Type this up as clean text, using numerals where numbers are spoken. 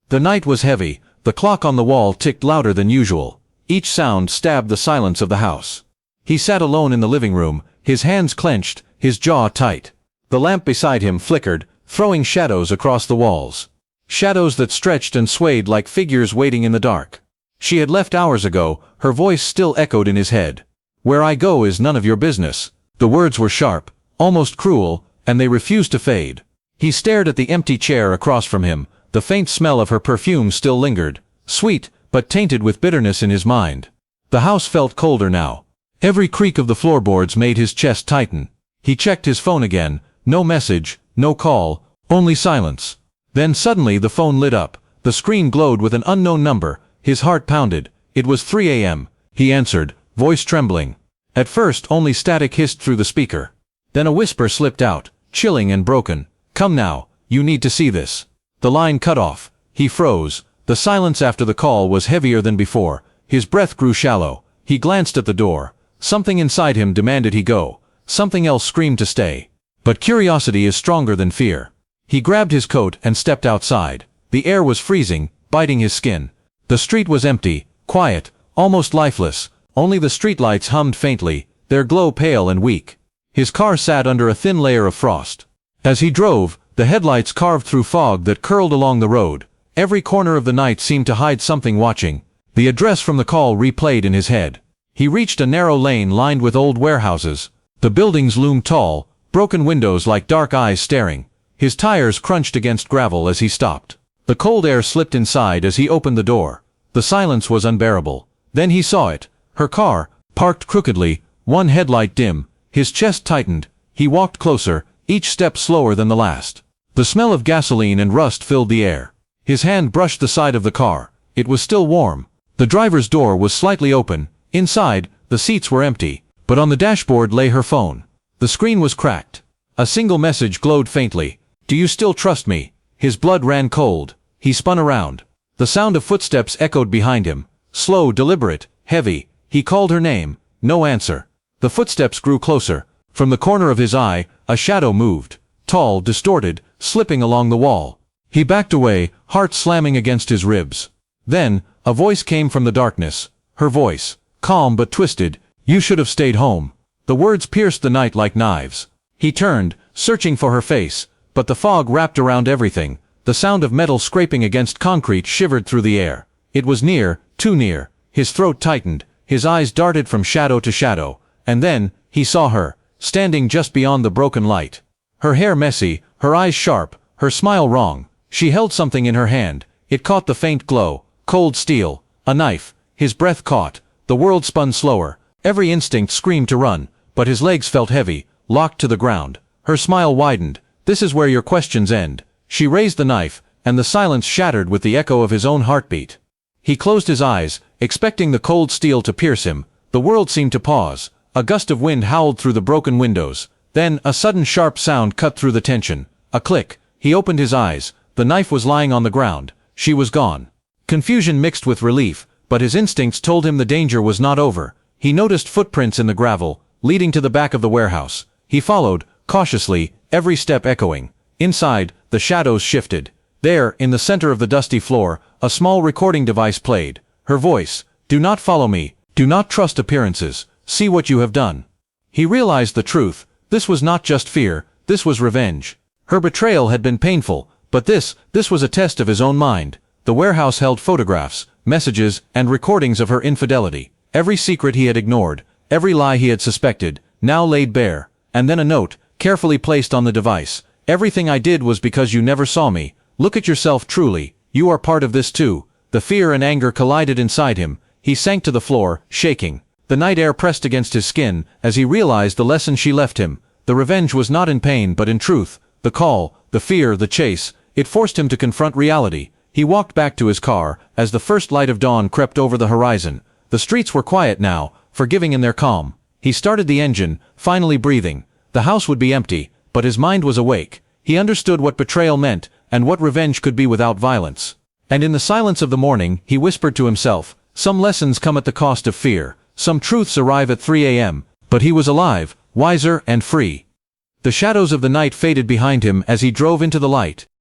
The night was heavy, the clock on the wall ticked louder than usual. Each sound stabbed the silence of the house. He sat alone in the living room, his hands clenched, his jaw tight. The lamp beside him flickered, throwing shadows across the walls. Shadows that stretched and swayed like figures waiting in the dark. She had left hours ago, her voice still echoed in his head. "Where I go is none of your business." The words were sharp, almost cruel, and they refused to fade. He stared at the empty chair across from him. The faint smell of her perfume still lingered, sweet, but tainted with bitterness in his mind. The house felt colder now. Every creak of the floorboards made his chest tighten. He checked his phone again, no message, no call, only silence. Then suddenly the phone lit up, the screen glowed with an unknown number, his heart pounded. It was 3 a.m. He answered, voice trembling. At first only static hissed through the speaker. Then a whisper slipped out, chilling and broken. "Come now, you need to see this." The line cut off. He froze. The silence after the call was heavier than before. His breath grew shallow. He glanced at the door. Something inside him demanded he go. Something else screamed to stay. But curiosity is stronger than fear. He grabbed his coat and stepped outside. The air was freezing, biting his skin. The street was empty, quiet, almost lifeless. Only the streetlights hummed faintly, their glow pale and weak. His car sat under a thin layer of frost. As he drove, the headlights carved through fog that curled along the road. Every corner of the night seemed to hide something watching. The address from the call replayed in his head. He reached a narrow lane lined with old warehouses. The buildings loomed tall, broken windows like dark eyes staring. His tires crunched against gravel as he stopped. The cold air slipped inside as he opened the door. The silence was unbearable. Then he saw it. Her car, parked crookedly, one headlight dim. His chest tightened. He walked closer, each step slower than the last. The smell of gasoline and rust filled the air. His hand brushed the side of the car. It was still warm. The driver's door was slightly open. Inside, the seats were empty, but on the dashboard lay her phone. The screen was cracked. A single message glowed faintly. "Do you still trust me?" His blood ran cold. He spun around. The sound of footsteps echoed behind him. Slow, deliberate, heavy. He called her name. No answer. The footsteps grew closer. From the corner of his eye, a shadow moved. Tall, distorted, slipping along the wall. He backed away, heart slamming against his ribs. Then, a voice came from the darkness. Her voice. Calm but twisted. "You should have stayed home." The words pierced the night like knives. He turned, searching for her face, but the fog wrapped around everything. The sound of metal scraping against concrete shivered through the air. It was near, too near. His throat tightened. His eyes darted from shadow to shadow. And then, he saw her, standing just beyond the broken light. Her hair messy, her eyes sharp, her smile wrong. She held something in her hand. It caught the faint glow. Cold steel. A knife. His breath caught. The world spun slower. Every instinct screamed to run, but his legs felt heavy, locked to the ground. Her smile widened. "This is where your questions end." She raised the knife, and the silence shattered with the echo of his own heartbeat. He closed his eyes, expecting the cold steel to pierce him. The world seemed to pause. A gust of wind howled through the broken windows. Then, a sudden sharp sound cut through the tension. A click. He opened his eyes. The knife was lying on the ground. She was gone. Confusion mixed with relief, but his instincts told him the danger was not over. He noticed footprints in the gravel, leading to the back of the warehouse. He followed, cautiously, every step echoing. Inside, the shadows shifted. There, in the center of the dusty floor, a small recording device played. Her voice. "Do not follow me. Do not trust appearances. See what you have done." He realized the truth. This was not just fear, this was revenge. Her betrayal had been painful, but this was a test of his own mind. The warehouse held photographs, messages, and recordings of her infidelity. Every secret he had ignored, every lie he had suspected, now laid bare. And then a note, carefully placed on the device. "Everything I did was because you never saw me. Look at yourself truly. You are part of this too." The fear and anger collided inside him. He sank to the floor, shaking. The night air pressed against his skin as he realized the lesson she left him. The revenge was not in pain but in truth. The call, the fear, the chase, it forced him to confront reality. He walked back to his car as the first light of dawn crept over the horizon. The streets were quiet now, forgiving in their calm. He started the engine, finally breathing. The house would be empty, but his mind was awake. He understood what betrayal meant, and what revenge could be without violence. And in the silence of the morning, he whispered to himself, "Some lessons come at the cost of fear. Some truths arrive at 3 a.m. But he was alive, wiser and free. The shadows of the night faded behind him as he drove into the light.